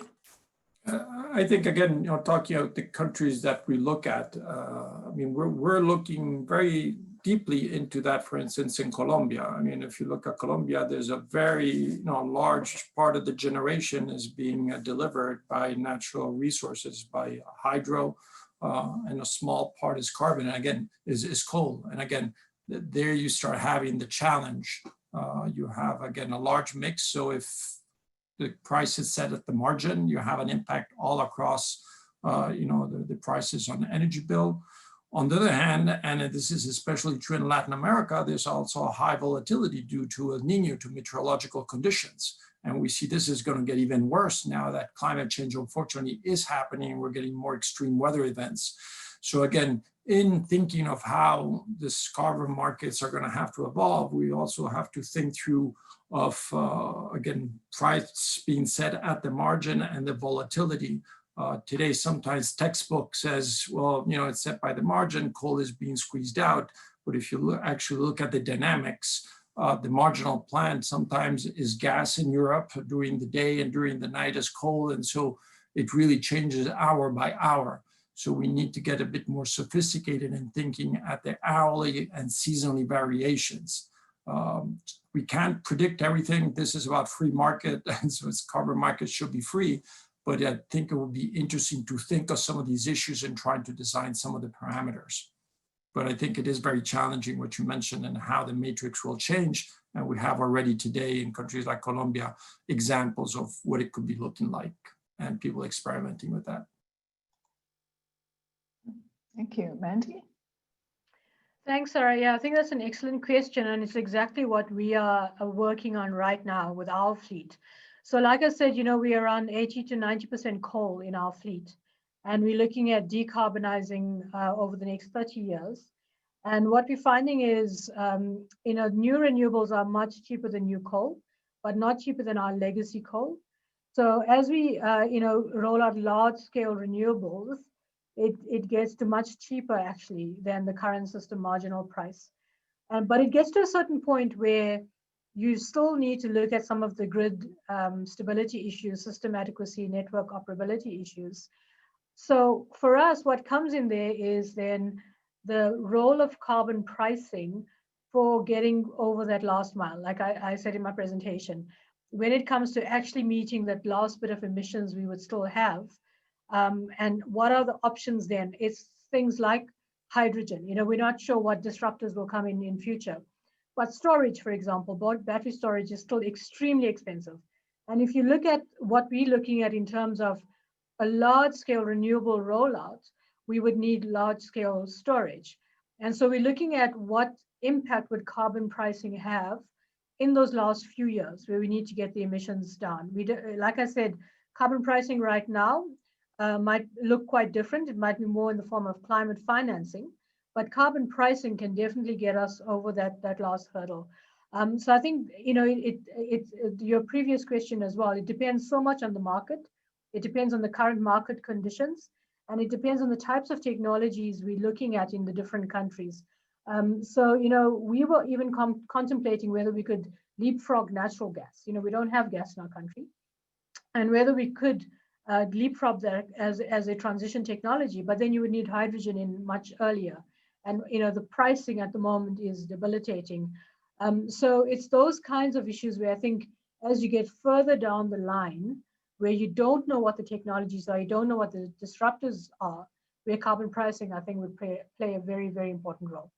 I think, again, talking about the countries that we look at, I mean, we're looking very deeply into that, for instance, in Colombia. I mean, if you look at Colombia, there's a very large part of the generation is being delivered by natural resources, by hydro, and a small part is carbon, and again, is coal. And again, there you start having the challenge. You have, again, a large mix. So if the price is set at the margin, you have an impact all across, the prices on the energy bill. On the other hand, and this is especially true in Latin America, there's also a high volatility due to El Niño, to meteorological conditions. And we see this is going to get even worse now that climate change, unfortunately, is happening. We're getting more extreme weather events. So again, in thinking of how this carbon markets are going to have to evolve, we also have to think through of, again, price being set at the margin and the volatility. Today, sometimes textbook says, well, it's set by the margin, coal is being squeezed out. But if you actually look at the dynamics, the marginal plant sometimes is gas in Europe during the day, and during the night is coal. And so it really changes hour by hour. So we need to get a bit more sophisticated in thinking at the hourly and seasonally variations. We can't predict everything. This is about free market, and so its carbon market should be free. But I think it would be interesting to think of some of these issues and trying to design some of the parameters. But I think it is very challenging what you mentioned and how the matrix will change. And we have already today in countries like Colombia examples of what it could be looking like, and people experimenting with that. Thank you. Mandy? Thanks, Sarah. Yeah, I think that's an excellent question, and it's exactly what we are working on right now with our fleet. So like I said, we are around 80 to 90% coal in our fleet, and we're looking at decarbonizing over the next 30 years. And what we're finding is, new renewables are much cheaper than new coal, but not cheaper than our legacy coal. So as we, roll out large-scale renewables, it gets to much cheaper actually than the current system marginal price. But it gets to a certain point where you still need to look at some of the grid stability issues, system adequacy, network operability issues. So for us, what comes in there is then the role of carbon pricing for getting over that last mile. Like I said in my presentation, when it comes to actually meeting that last bit of emissions we would still have, and what are the options then? It's things like hydrogen. You know, we're not sure what disruptors will come in future. But storage, for example, battery storage is still extremely expensive. And if you look at what we're looking at in terms of a large-scale renewable rollout, we would need large-scale storage. And so we're looking at what impact would carbon pricing have in those last few years where we need to get the emissions down. Like I said, carbon pricing right now might look quite different. It might be more in the form of climate financing, but carbon pricing can definitely get us over that last hurdle. So I think, you know, your previous question as well, it depends so much on the market. It depends on the current market conditions, and it depends on the types of technologies we're looking at in the different countries. So, you know, we were even contemplating whether we could leapfrog natural gas. You know, we don't have gas in our country, and whether we could leapfrog that as a transition technology, but then you would need hydrogen in much earlier. And, you know, the pricing at the moment is debilitating. So it's those kinds of issues where I think as you get further down the line, where you don't know what the technologies are, you don't know what the disruptors are, where carbon pricing, I think, would play a very, very important role.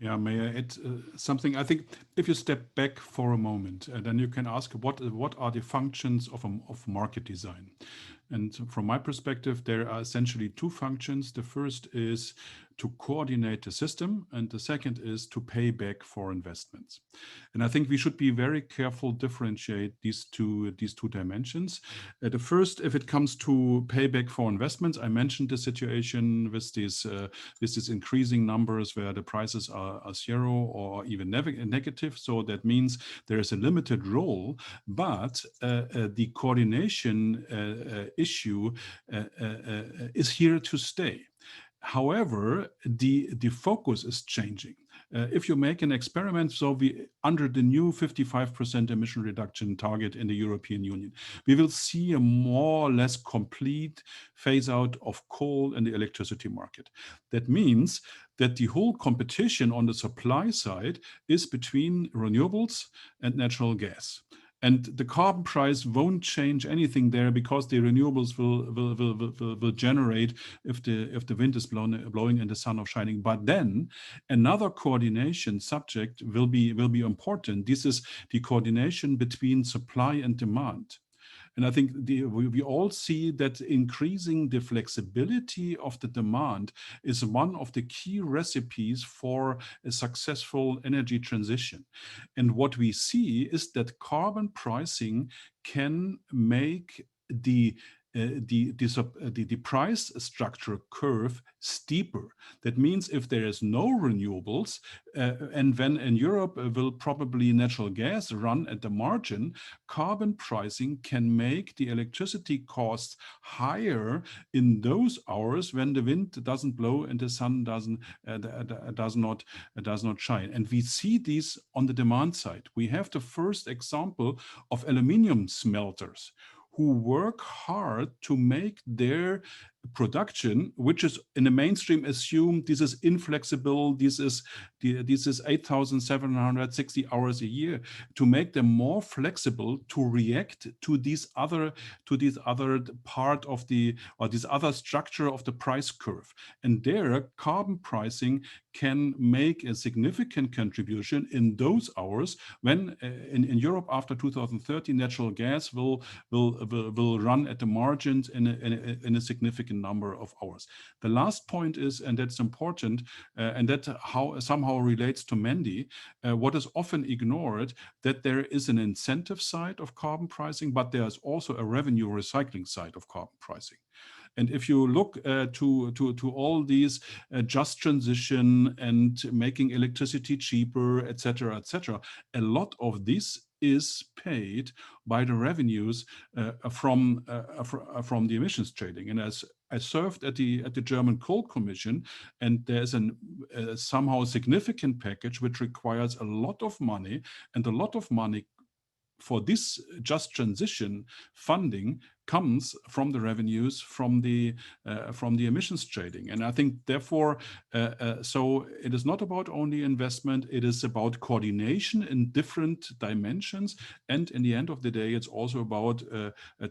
Yeah, may I add something? I think if you step back for a moment, then you can ask what are the functions of market design? And from my perspective, there are essentially two functions. The first is to coordinate the system, and the second is to pay back for investments. And I think we should be very careful differentiate these two dimensions. The first, if it comes to payback for investments, I mentioned the situation with these increasing numbers where the prices are zero or even negative. So that means there is a limited role, but the coordination issue is here to stay. However, the focus is changing. If you make an experiment, so we under the new 55% emission reduction target in the European Union, we will see a more or less complete phase out of coal in the electricity market. That means that the whole competition on the supply side is between renewables and natural gas. And the carbon price won't change anything there because the renewables will generate if the wind is blowing and the sun is shining. But then another coordination subject will be important. This is the coordination between supply and demand. And I think we all see that increasing the flexibility of the demand is one of the key recipes for a successful energy transition. And what we see is that carbon pricing can make the price structure curve steeper. That means if there is no renewables, and when in Europe will probably natural gas run at the margin, carbon pricing can make the electricity costs higher in those hours when the wind doesn't blow and the sun does not shine. And we see these on the demand side. We have the first example of aluminium smelters who work hard to make their production, which is in the mainstream assumed this is inflexible, this is 8,760 hours a year, to make them more flexible to react to this other part of this other structure of the price curve. And there, carbon pricing can make a significant contribution in those hours when in Europe after 2030 natural gas will run at the margins in a significant number of hours. The last point is, and that's important, and that somehow relates to Mandy, what is often ignored, that there is an incentive side of carbon pricing, but there's also a revenue recycling side of carbon pricing. And if you look to all these just transition and making electricity cheaper, et cetera, a lot of this is paid by the revenues from the emissions trading. And as I served at the German Coal Commission, and there's a somehow significant package which requires a lot of money, and a lot of money for this just transition funding comes from the revenues from the emissions trading. And I think therefore, so it is not about only investment, it is about coordination in different dimensions. And in the end of the day, it's also about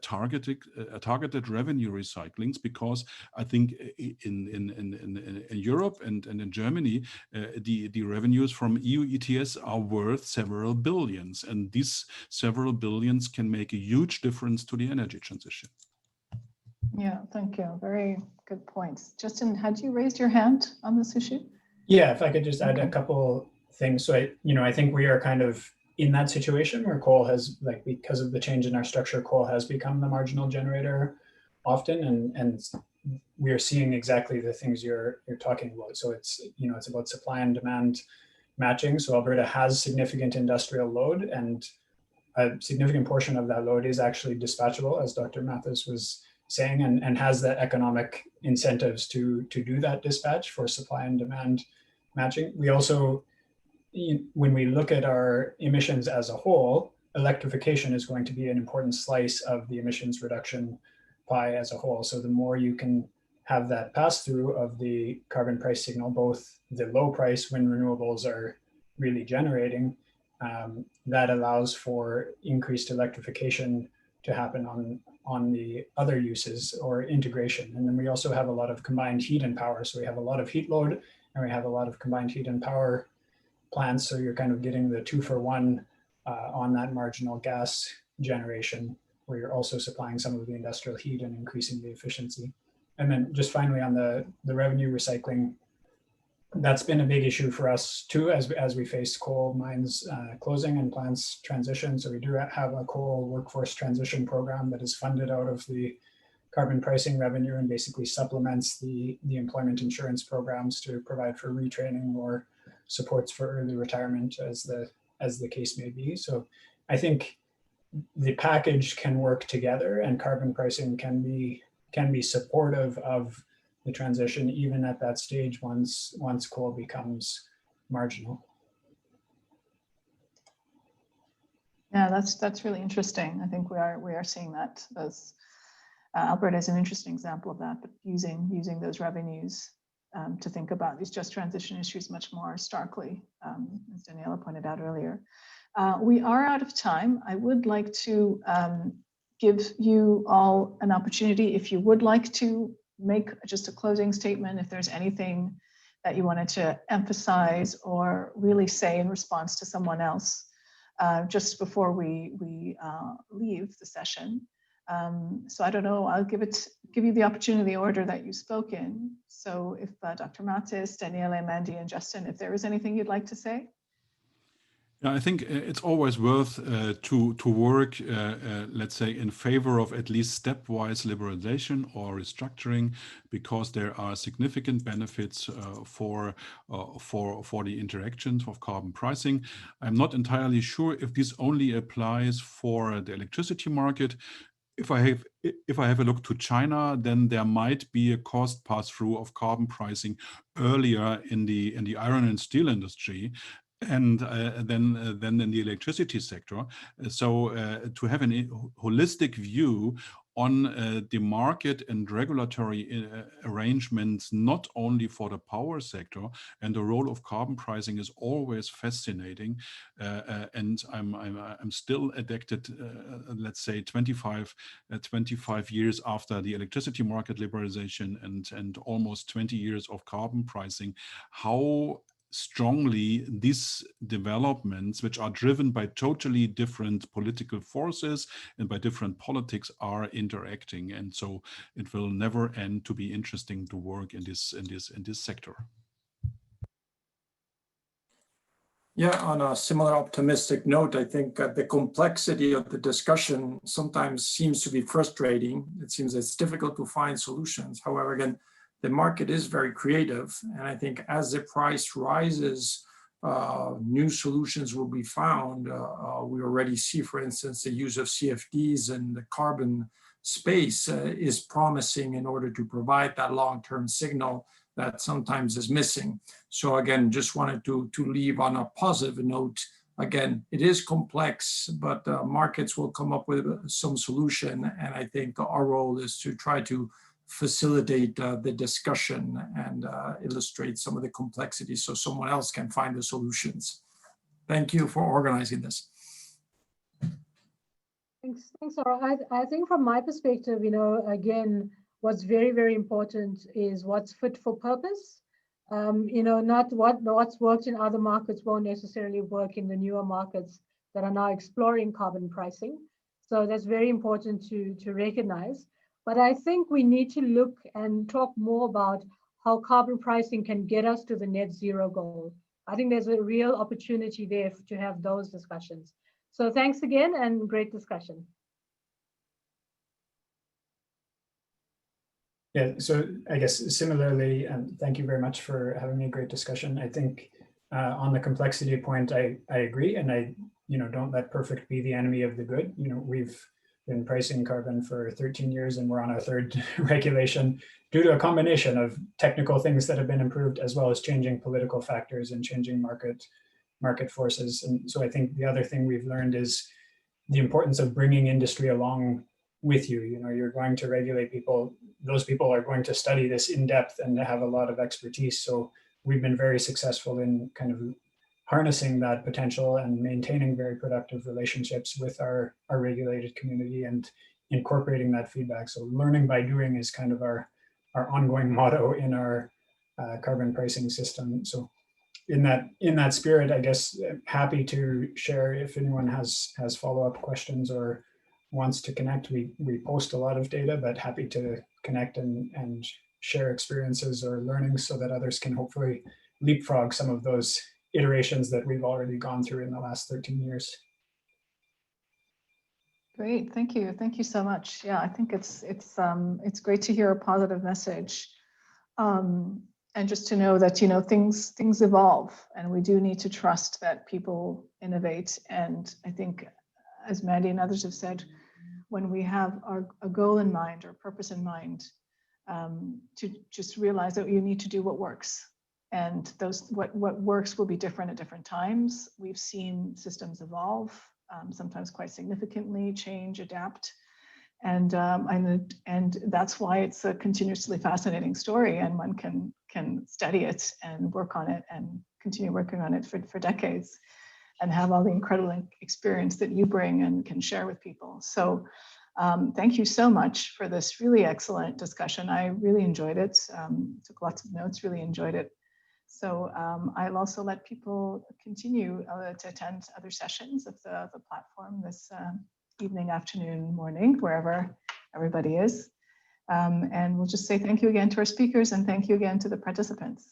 targeted revenue recyclings, because I think in Europe and in Germany, the revenues from EU ETS are worth several billions, and these several billions can make a huge difference to the energy transition. Yeah, thank you. Very good points. Justin, had you raised your hand on this issue? Yeah, if I could just add a couple things. So I think we are kind of in that situation where coal has, like, because of the change in our structure, coal has become the marginal generator often, and we are seeing exactly the things you're talking about. So it's about supply and demand matching. So Alberta has significant industrial load, and a significant portion of that load is actually dispatchable, as Dr. Mathis was saying, and has the economic incentives to do that dispatch for supply and demand matching. We also, when we look at our emissions as a whole, electrification is going to be an important slice of the emissions reduction pie as a whole. So the more you can have that pass through of the carbon price signal, both the low price when renewables are really generating, that allows for increased electrification to happen on the other uses or integration. And then we also have a lot of combined heat and power. So we have a lot of heat load, and we have a lot of combined heat and power plants. So you're kind of getting the 2-for-1 on that marginal gas generation, where you're also supplying some of the industrial heat and increasing the efficiency. And then just finally on the revenue recycling, that's been a big issue for us too, as we face coal mines closing and plants transition. So we do have a coal workforce transition program that is funded out of the carbon pricing revenue and basically supplements the employment insurance programs to provide for retraining or supports for early retirement, as the case may be. So I think the package can work together, and carbon pricing can be supportive of the transition, even at that stage once coal becomes marginal. Yeah, that's really interesting. I think we are seeing that as Alberta is an interesting example of that, but using those revenues to think about these just transition issues much more starkly, as Daniela pointed out earlier. We are out of time. I would like to give you all an opportunity, if you would like to make just a closing statement, if there's anything that you wanted to emphasize or really say in response to someone else, just before we leave the session. So I don't know, I'll give you the opportunity, the order that you spoke in. So if Dr. Mathis, Daniela, Mandy, and Justin, if there is anything you'd like to say. Yeah, I think it's always worth to work, let's say, in favor of at least stepwise liberalization or restructuring, because there are significant benefits for the interactions of carbon pricing. I'm not entirely sure if this only applies for the electricity market. If I have a look to China, then there might be a cost pass-through of carbon pricing earlier in the iron and steel industry, and then in the electricity sector. So to have a holistic view on the market and regulatory arrangements, not only for the power sector, and the role of carbon pricing is always fascinating. And I'm still addicted, let's say 25 years after the electricity market liberalization and almost 20 years of carbon pricing, how strongly these developments, which are driven by totally different political forces and by different politics, are interacting. And so it will never end to be interesting to work in this sector. Yeah, on a similar optimistic note, I think the complexity of the discussion sometimes seems to be frustrating. It seems it's difficult to find solutions. However, again, the market is very creative, and I think as the price rises, new solutions will be found. We already see, for instance, the use of CFDs in the carbon space is promising in order to provide that long-term signal that sometimes is missing. So again, just wanted to leave on a positive note again, it is complex, but markets will come up with some solution. And I think our role is to try to facilitate the discussion and illustrate some of the complexities so someone else can find the solutions. Thank you for organizing this. Thanks, Sarah. I think from my perspective, again, what's very, very important is what's fit for purpose. Not what's worked in other markets won't necessarily work in the newer markets that are now exploring carbon pricing. So that's very important to recognize. But I think we need to look and talk more about how carbon pricing can get us to the net zero goal. I think there's a real opportunity there to have those discussions. So thanks again and great discussion. Yeah, so I guess similarly, thank you very much for having a great discussion. I think on the complexity point, I agree, and I don't let perfect be the enemy of the good. We've been pricing carbon for 13 years and we're on our third regulation due to a combination of technical things that have been improved as well as changing political factors and changing market forces. And so I think the other thing we've learned is the importance of bringing industry along with you. You're going to regulate people. Those people are going to study this in depth and have a lot of expertise. So we've been very successful in kind of harnessing that potential and maintaining very productive relationships with our regulated community and incorporating that feedback. So learning by doing is kind of our ongoing motto in our carbon pricing system. So in that spirit, I guess, happy to share if anyone has follow-up questions or wants to connect. We post a lot of data, but happy to connect and share experiences or learnings so that others can hopefully leapfrog some of those iterations that we've already gone through in the last 13 years. Great, thank you so much. Yeah, I think it's great to hear a positive message, and just to know that things evolve, and we do need to trust that people innovate. And I think, as Mandy and others have said, when we have a goal in mind or purpose in mind, to just realize that you need to do what works. And what works will be different at different times. We've seen systems evolve, sometimes quite significantly, change, adapt. And that's why it's a continuously fascinating story, and one can study it and work on it and continue working on it for decades, and have all the incredible experience that you bring and can share with people. So thank you so much for this really excellent discussion. I really enjoyed it, took lots of notes, really enjoyed it. So I'll also let people continue to attend other sessions of the platform this evening, afternoon, morning, wherever everybody is. And we'll just say thank you again to our speakers, and thank you again to the participants.